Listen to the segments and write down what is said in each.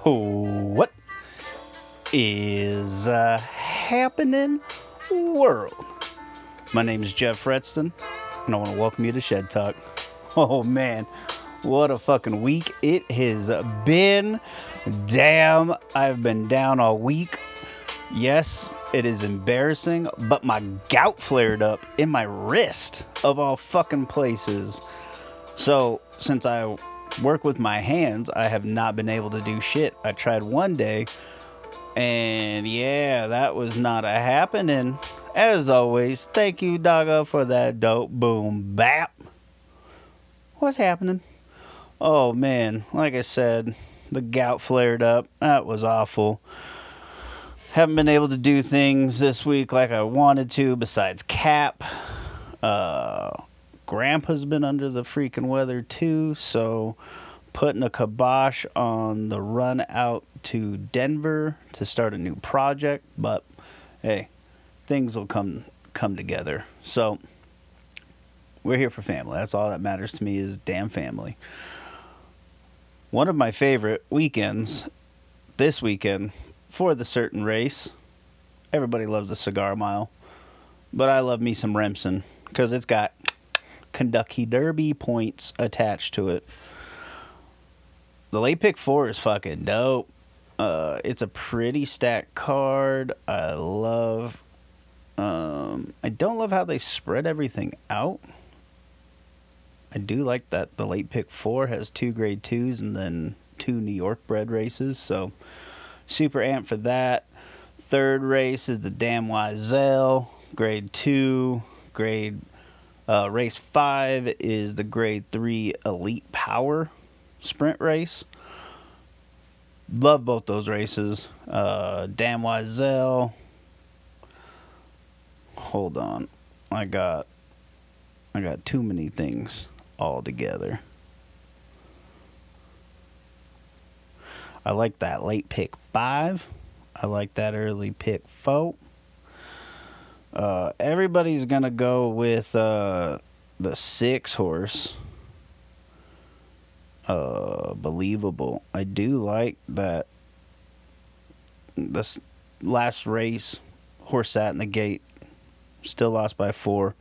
What is happening, world? My name is Jeff Redston, and I want to welcome you to ShedTalk. Oh man, what a fucking week it has been. Damn, I've been down all week. Yes, it is embarrassing, but my gout flared up in my wrist, of all fucking places. So, since I work with my hands, I have not been able to do shit. I tried one day, and yeah, that was not a happening. As always, thank you, Doggo, for that dope boom bap. What's happening? Oh man, like I said, the gout flared up. That was awful. Haven't been able to do things this week like I wanted to, besides Cap. Uh, Grandpa's been under the freaking weather too, so putting a kibosh on the run out to Denver to start a new project. But hey, things will come together. So we're here for family. That's all that matters to me is damn family. One of my favorite weekends this weekend for the certain race. Everybody loves the Cigar Mile, but I love me some Remsen because it's got Kentucky Derby points attached to it. The LT PK4 is fucking dope. It's a pretty stacked card. I love. I don't love how they spread everything out. I do like that the LT PK4 has 2 grade 2s and then 2 New York bred races. So super amped for that. Third race is the Damn Wiesel, grade 2. Race 5 is the grade 3 Elite Power sprint race. Love both those races. Damn Wiesel. Hold on. I got too many things all together. I like that late pick 5. I like that early pick 4. Everybody's gonna go with the 6 horse. Believable. I do like that. This last race, horse sat in the gate, still lost by 4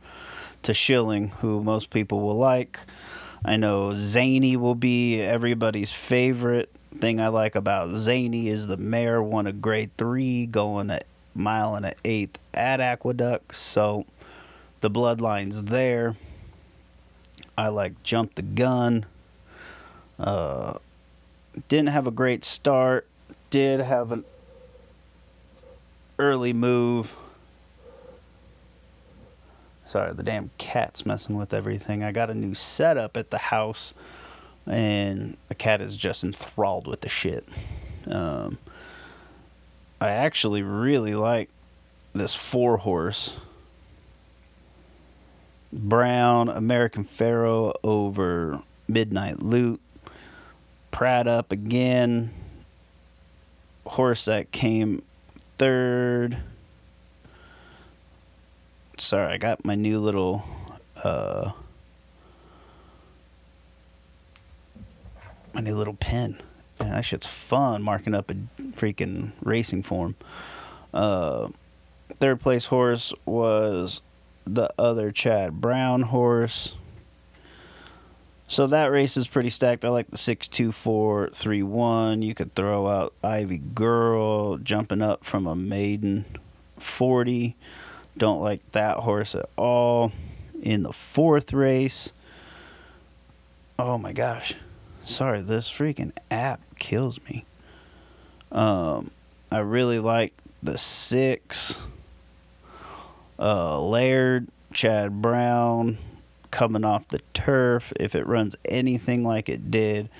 to Schilling, who most people will like. I know Zany will be everybody's favorite. Thing I like about Zany is the mare won a grade 3 going a mile and an eighth at Aqueduct, so the bloodline's there. I like Jump the Gun. Didn't have a great start. Did have an early move. Sorry, the damn cat's messing with everything. I got a new setup at the house, and the cat is just enthralled with the shit. I actually really like this 4 horse. Brown American Pharaoh over Midnight Loot. Pratt up again. Horse that came 3rd. Sorry, I got my new little pen. Man, that shit's fun marking up a freaking racing form. 3rd place horse was the other Chad Brown horse. So that race is pretty stacked. I like the 6-2-4-3-1. You could throw out Ivy Girl jumping up from a maiden 40. Don't like that horse at all. In the 4th race. Oh my gosh. Sorry, this freaking app kills me. I really like the 6. Laird, Chad Brown, coming off the turf. If it runs anything like it did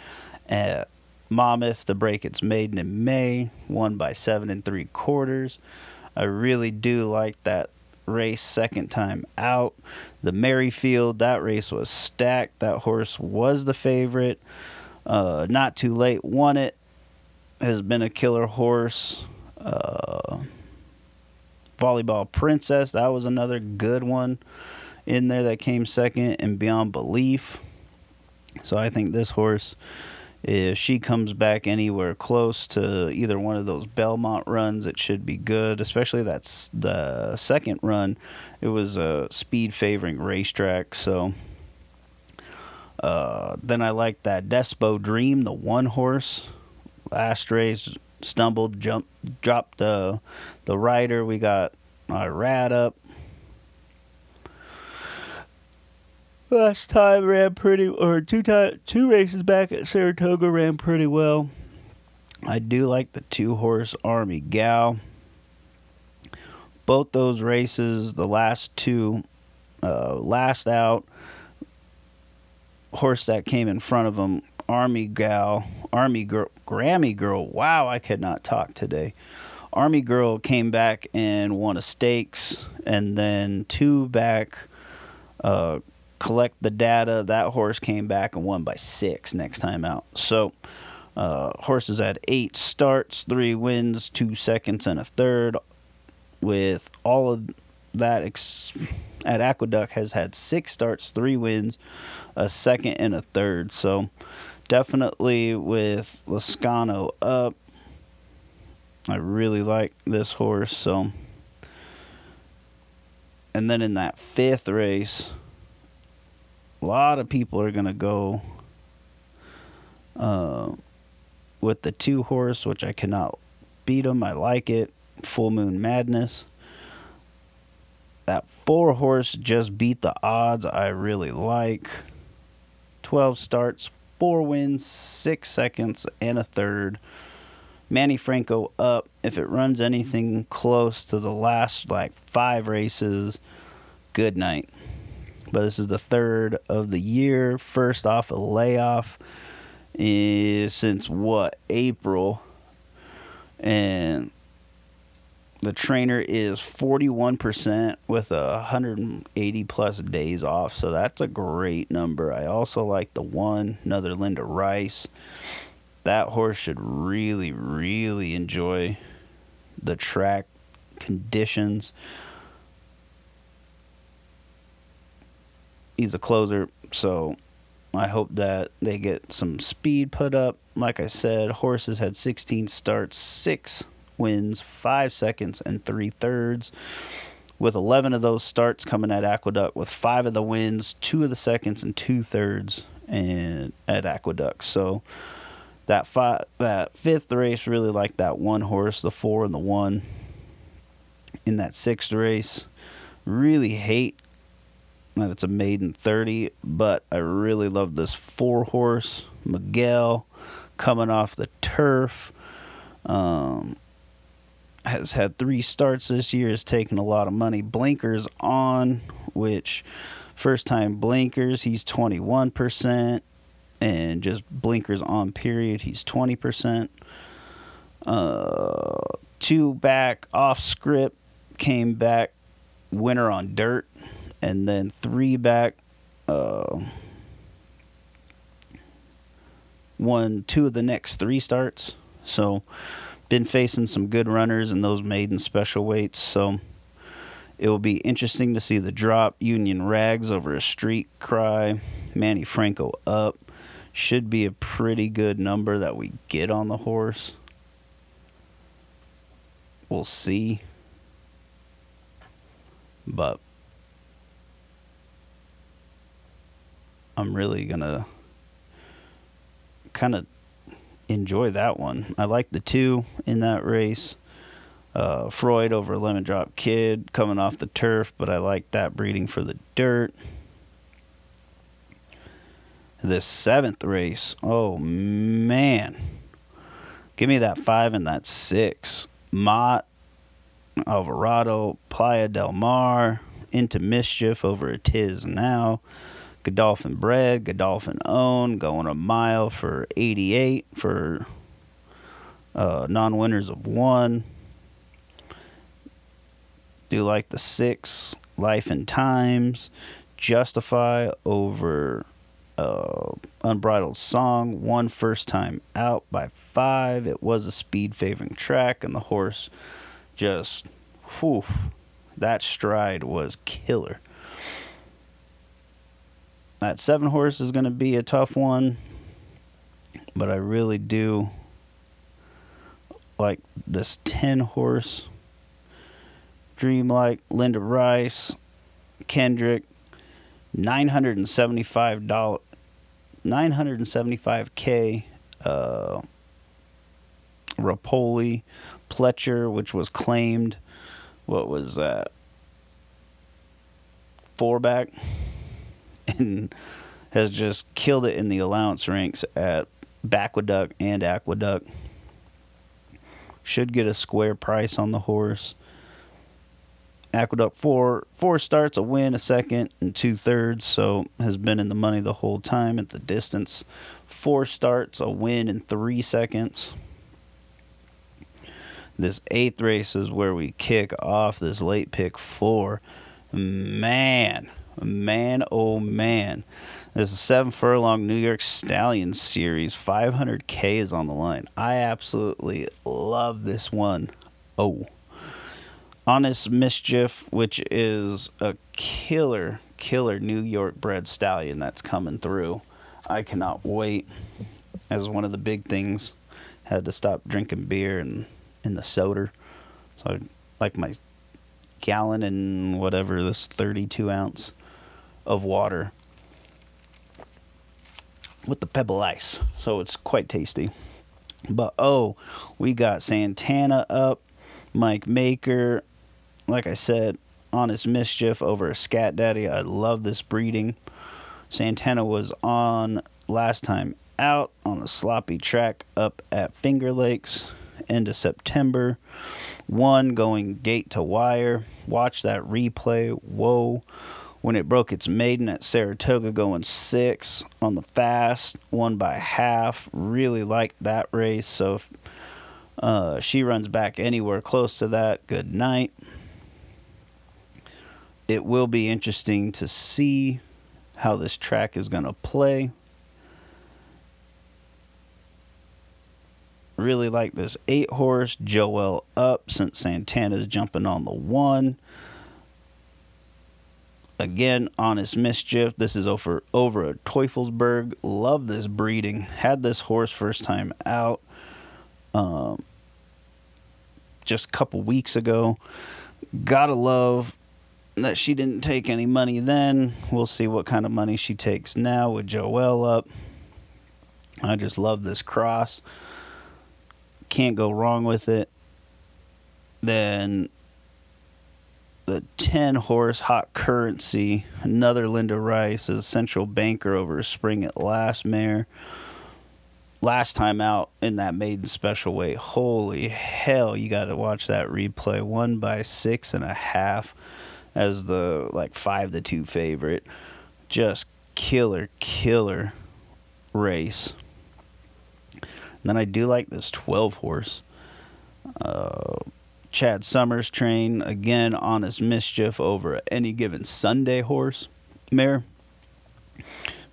at Monmouth to break its maiden in May, won by 7 3/4. I really do like that race second time out. The Merrifield, that race was stacked. That horse was the favorite. Not Too Late won it. Has been a killer horse. Volleyball Princess, that was another good one in there that came second, and Beyond Belief. So I think this horse If she comes back anywhere close to either one of those Belmont runs, it should be good. Especially that's the second run. It was a speed favoring racetrack. So then I like that Despo Dream, the one horse. Last race, stumbled, dropped the rider. We got our rat up. Last time ran pretty, or two races back at Saratoga ran pretty well. I do like the 2-horse Army Gal. Both those races, the last two, last out, horse that came in front of them, Army Gal, Army Girl, Grammy Girl. Wow, I could not talk today. Army Girl came back and won a stakes, and then 2 back. Collect the data. That horse came back and won by 6 next time out. So, horses had 8 starts, 3 wins, 2 seconds, and a third. With all of that, at Aqueduct has had 6 starts, 3 wins, a second, and a third. So, definitely with Lascano up, I really like this horse. So, and then in that 5th race, a lot of people are going to go with the 2-horse, which I cannot beat them. I like it. Full Moon Madness. That 4-horse just beat the odds. I really like. 12 starts, 4 wins, 6 seconds, and a third. Manny Franco up. If it runs anything close to the last 5 races, good night. But this is the 3rd of the year, first off a layoff since April. And the trainer is 41% with 180 plus days off. So that's a great number. I also like the 1, another Linda Rice. That horse should really, really enjoy the track conditions. He's a closer, so I hope that they get some speed put up. Like I said, horses had 16 starts, 6 wins, 5 seconds, and 3/3. With 11 of those starts coming at Aqueduct, with 5 of the wins, 2 of the seconds, and 2/3 and at Aqueduct. So that 5th race, really like that 1 horse, the 4 and the 1. In that 6th race, really hate that it's a maiden 30, but I really love this 4-horse Miguel coming off the turf. Has had 3 starts this year, has taken a lot of money. Blinkers on, which first time blinkers, he's 21%, and just blinkers on period, he's 20%. 2 back off script, came back winner on dirt. And then 3 back, won 2 of the next 3 starts. So, been facing some good runners in those maiden special weights. So, it will be interesting to see the drop. Union Rags over a Street Cry. Manny Franco up. Should be a pretty good number that we get on the horse. We'll see. But I'm really going to kind of enjoy that one. I like the 2 in that race. Freud over Lemon Drop Kid coming off the turf, but I like that breeding for the dirt. This 7th race, oh man. Give me that 5 and that 6. Mott, Alvarado, Playa del Mar, Into Mischief over a Tiz Now. Godolphin bred, Godolphin owned, going a mile for 88 for non-winners of 1. Do like the 6, Life and Times, Justify over Unbridled Song, 1 first time out by 5. It was a speed favoring track, and the horse just, whew, that stride was killer. That 7 horse is going to be a tough one. but I really do like this 10 horse Dreamlike Linda Rice Kendrick, $975, 975K. Rapoli Pletcher, which was claimed. What was that? 4-back, and has just killed it in the allowance ranks at Backwaduck and Aqueduct. Should get a square price on the horse. Aqueduct four starts, a win, a second, and 2/3, so has been in the money the whole time at the distance. 4 starts, a win, in 3 seconds. This 8th race is where we kick off this late pick 4. Man, oh man. This is 7 furlong New York Stallion Series. 500K is on the line. I absolutely love this one. Oh. Honest Mischief, which is a killer New York bred stallion that's coming through. I cannot wait. As one of the big things, had to stop drinking beer and in the soda. So I like my gallon and whatever, this 32 ounce of water with the pebble ice. So it's quite tasty. But we got Santana up, Mike Maker, like I said, Honest Mischief over a Scat Daddy. I love this breeding. Santana was on last time out on a sloppy track up at Finger Lakes, end of September. 1 going gate to wire. Watch that replay. Whoa. When it broke its maiden at Saratoga, going 6 on the fast, 1 by half. Really liked that race. So if she runs back anywhere close to that, good night. It will be interesting to see how this track is going to play. Really like this 8 horse, Joel up, since Santana's jumping on the 1. Again, Honest Mischief. This is over at Teufelsberg. Love this breeding. Had this horse first time out just a couple weeks ago. Gotta love that she didn't take any money then. We'll see what kind of money she takes now with Joel up. I just love this cross. Can't go wrong with it. Then the 10 horse Hot Currency, another Linda Rice, is Central Banker over a Spring at Last Mare. Last time out in that maiden special weight. Holy hell, you got to watch that replay. 1 by 6.5 as the 5-2 favorite. Just killer race. And then I do like this 12 horse. Chad Summers train. Again, Honest Mischief over Any Given Sunday horse mare.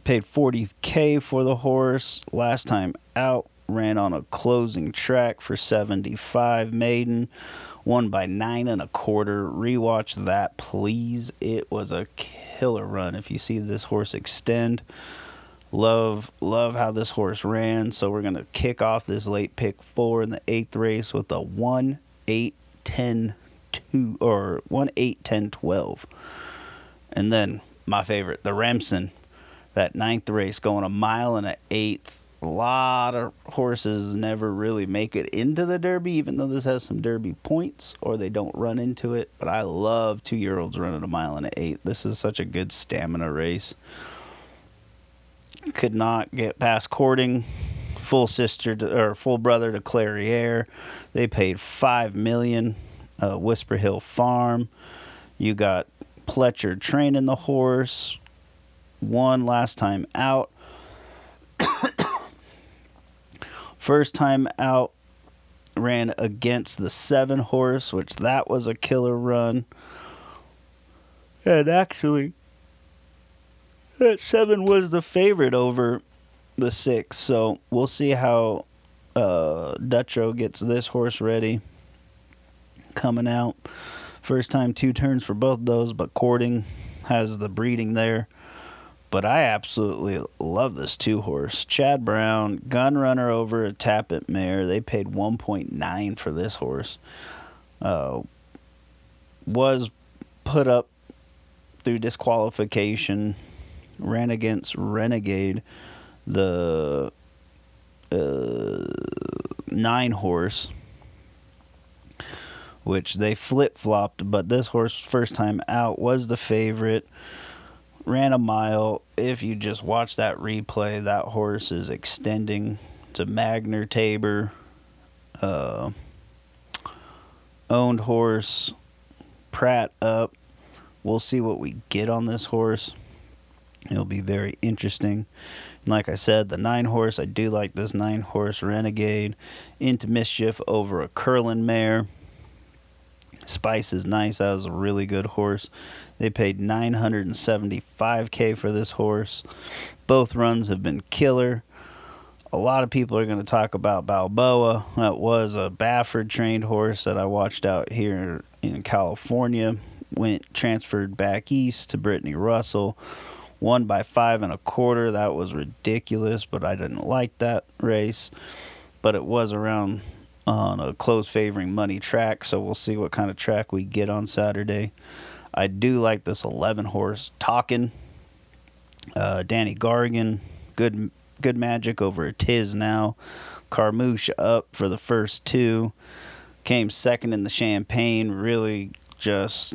Paid $40K for the horse. Last time out, ran on a closing track for 75 maiden. 1 by 9.25. Rewatch that, please. It was a killer run. If you see this horse extend, love how this horse ran. So we're gonna kick off this late pick 4 in the 8th race with a 1-8-10-2 or 1-8-10-12, and then my favorite, the Remsen, that 9th race, going a mile and an 1/8. A lot of horses never really make it into the Derby, even though this has some Derby points, or they don't run into it. But I love 2-year-olds running a mile and an 1/8. This is such a good stamina race. Could not get past courting. Full brother to Clairiere. They paid $5 million. Whisper Hill Farm. You got Pletcher training the horse. 1 last time out. First time out, ran against the 7 horse, which that was a killer run. And actually, that 7 was the favorite over the 6. So we'll see how Dutro gets this horse ready. Coming out. First time 2 turns for both of those, but courting has the breeding there. But I absolutely love this 2-horse. Chad Brown, gun runner over a Tappet mare. They paid 1.9 for this horse. Was put up through disqualification. Ran against Renegade, the 9-horse, which they flip-flopped, but this horse, first time out, was the favorite. Ran a mile. If you just watch that replay, that horse is extending. It's a Magner Tabor owned horse. Pratt up. We'll see what we get on this horse. It'll be very interesting. And like I said, the 9-horse, I do like this 9-horse Renegade. Into Mischief over a Curlin mare. Spice is nice. That was a really good horse. They paid $975K for this horse. Both runs have been killer. A lot of people are going to talk about Balboa. That was a Baffert trained horse that I watched out here in California. Transferred back east to Brittany Russell. Won by 5 1/4. That was ridiculous, but I didn't like that race. But it was around on a close favoring money track, so we'll see what kind of track we get on Saturday. I do like this 11-horse Talkin'. Danny Gargan, good magic over a Tiz now. Carmouche up for the first 2. Came second in the Champagne. Really just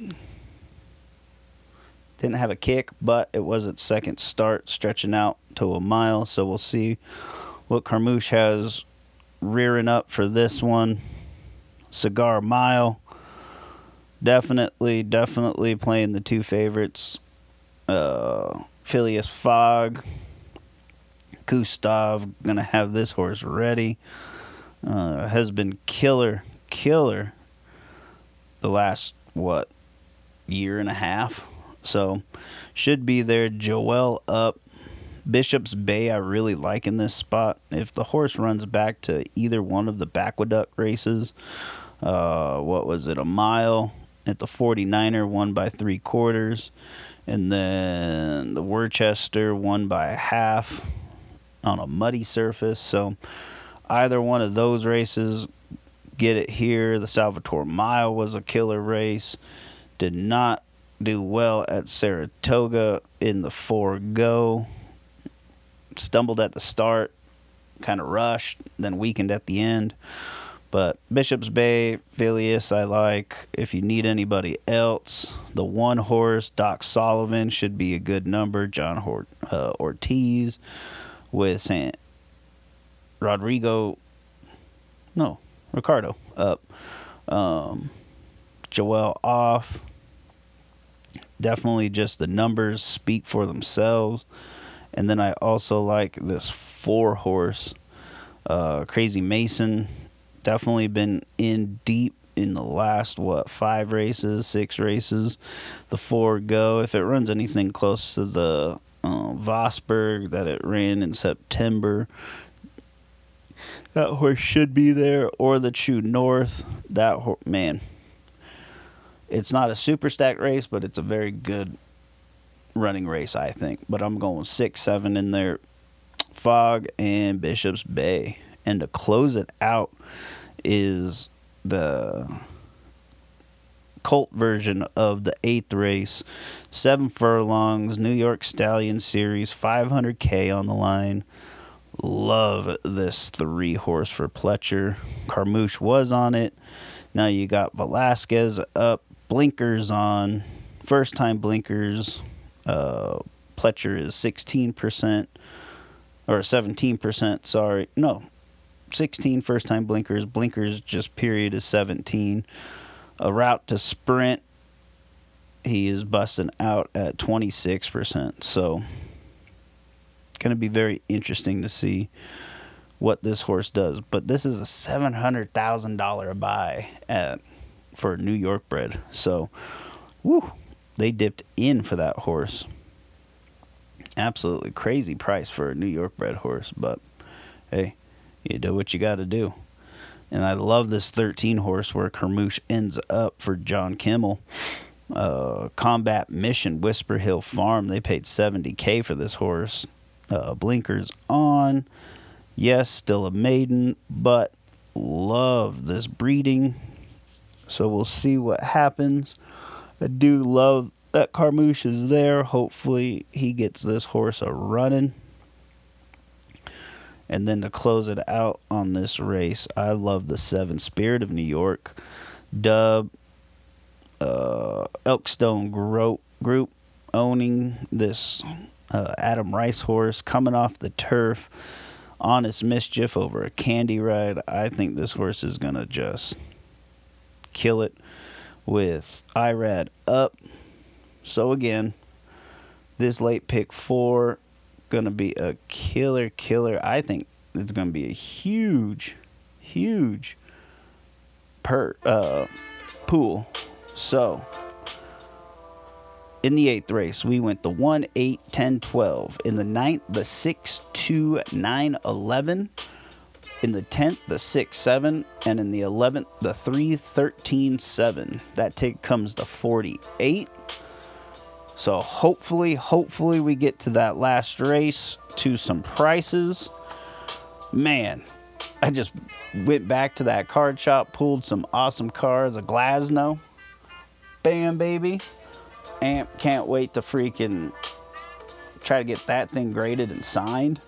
didn't have a kick, but it was its second start, stretching out to a mile. So we'll see what Carmouche has rearing up for this one. Cigar Mile. Definitely playing the 2 favorites. Phileas Fogg. Gustav, gonna have this horse ready. Has been killer the last, year and a half. So, should be there. Joel up. Bishop's Bay, I really like in this spot. If the horse runs back to either one of the Aqueduct races, a mile at the 49er, won by 3/4. And then the Worcester won by a half on a muddy surface. So, either one of those races, get it here. The Salvatore Mile was a killer race. Did not do well at Saratoga in the 4-go. Stumbled at the start, kind of rushed, then weakened at the end. But Bishop's Bay, Phileas, I like. If you need anybody else, the 1-horse Doc Sullivan should be a good number. John Ortiz with Ricardo up. Joel off. Definitely just the numbers speak for themselves. And then I also like this 4-horse Crazy Mason. Definitely been in deep in the last 5 races, 6 races. The 4-go, if it runs anything close to the Vosburg that it ran in September, that horse should be there. Or the True North. That horse, man, it's not a super stack race, but it's a very good running race, I think. But I'm going 6, 7 in there. Fog and Bishop's Bay. And to close it out is the Colt version of the 8th race. 7 furlongs, New York Stallion Series, $500K on the line. Love this 3-horse for Pletcher. Carmouche was on it. Now you got Velasquez up. Blinkers on. First time blinkers. Pletcher is 16%. Or 17%, sorry. No. 16 first time blinkers. Blinkers just period is 17. A route to sprint. He is busting out at 26%. So, going to be very interesting to see what this horse does. But this is a $700,000 buy for a New York bred. So, they dipped in for that horse. Absolutely crazy price for a New York bred horse. But, hey, you do what you got to do. And I love this 13 horse where Carmouche ends up for John Kimmel. Combat Mission Whisper Hill Farm. They paid $70K for this horse. Blinkers on. Yes, still a maiden, but love this breeding. So we'll see what happens. I do love that Carmouche is there. Hopefully he gets this horse a running. And then to close it out on this race, I love the 7 Spirit of New York. Dub, Elkstone Group owning this Adam Rice horse, coming off the turf. Honest Mischief over a Candy Ride. I think this horse is going to just kill it with IRAD up. So again, this late pick 4 going to be a killer. I think it's going to be a huge pool. So in the 8th race, we went the 1, 8, 10, 12. In the 9th, the 6, 2, 9, 11. In the 10th, the 6, 7. And in the 11th, the 3, 13, 7. That take comes to 48. So hopefully we get to that last race to some prices. Man, I just went back to that card shop, pulled some awesome cards, a Glasnow. Bam, baby. Amp, can't wait to freaking try to get that thing graded and signed.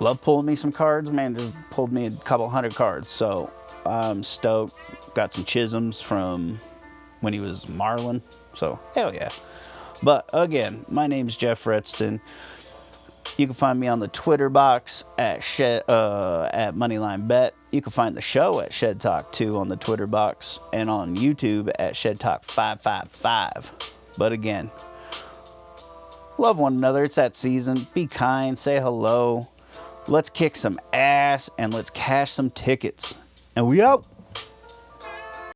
Love pulling me some cards, man. Just pulled me a couple hundred cards, so I'm stoked. Got some Chisholms from when he was Marlin, so hell yeah. But again, my name's Jeff Redston. You can find me on the Twitter box at Moneyline Bet. You can find the show at ShedTalk 2 on the Twitter box and on YouTube at ShedTalk 555. But again, love one another. It's that season. Be kind. Say hello. Let's kick some ass and let's cash some tickets. And we out.